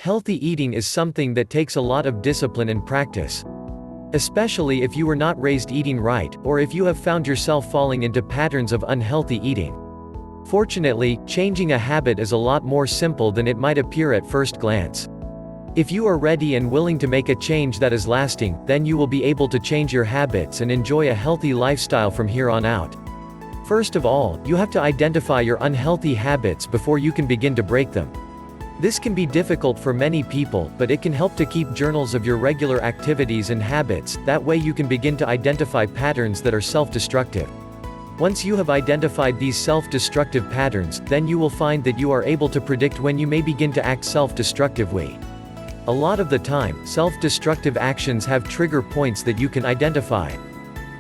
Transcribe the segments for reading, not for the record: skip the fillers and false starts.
Healthy eating is something that takes a lot of discipline and practice. Especially if you were not raised eating right, or if you have found yourself falling into patterns of unhealthy eating. Fortunately, changing a habit is a lot more simple than it might appear at first glance. If you are ready and willing to make a change that is lasting, then you will be able to change your habits and enjoy a healthy lifestyle from here on out. First of all, you have to identify your unhealthy habits before you can begin to break them. This can be difficult for many people, but it can help to keep journals of your regular activities and habits. That way you can begin to identify patterns that are self-destructive. Once you have identified these self-destructive patterns, then you will find that you are able to predict when you may begin to act self-destructively. A lot of the time, self-destructive actions have trigger points that you can identify.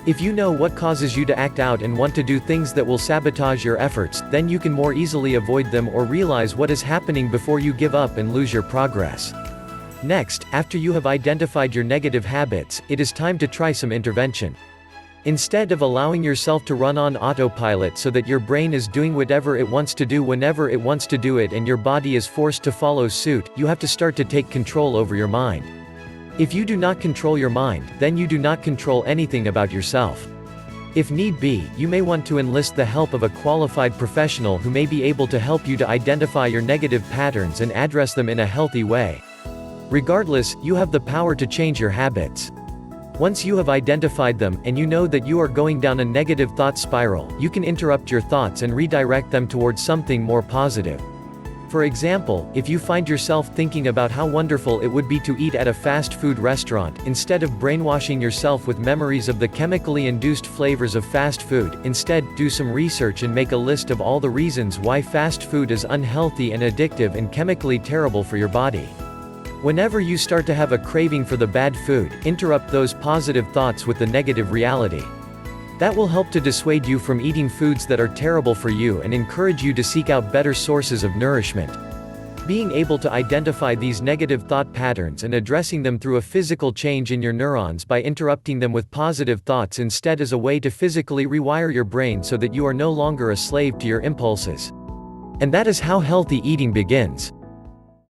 If you know what causes you to act out and want to do things that will sabotage your efforts, then you can more easily avoid them or realize what is happening before you give up and lose your progress. Next, after you have identified your negative habits, it is time to try some intervention. Instead of allowing yourself to run on autopilot so that your brain is doing whatever it wants to do whenever it wants to do it and your body is forced to follow suit, you have to start to take control over your mind. If you do not control your mind, then you do not control anything about yourself. If need be, you may want to enlist the help of a qualified professional who may be able to help you to identify your negative patterns and address them in a healthy way. Regardless, you have the power to change your habits. Once you have identified them, and you know that you are going down a negative thought spiral, you can interrupt your thoughts and redirect them towards something more positive. For example, if you find yourself thinking about how wonderful it would be to eat at a fast food restaurant, instead of brainwashing yourself with memories of the chemically induced flavors of fast food, instead, do some research and make a list of all the reasons why fast food is unhealthy and addictive and chemically terrible for your body. Whenever you start to have a craving for the bad food, interrupt those positive thoughts with the negative reality. That will help to dissuade you from eating foods that are terrible for you and encourage you to seek out better sources of nourishment. Being able to identify these negative thought patterns and addressing them through a physical change in your neurons by interrupting them with positive thoughts instead is a way to physically rewire your brain so that you are no longer a slave to your impulses. And that is how healthy eating begins.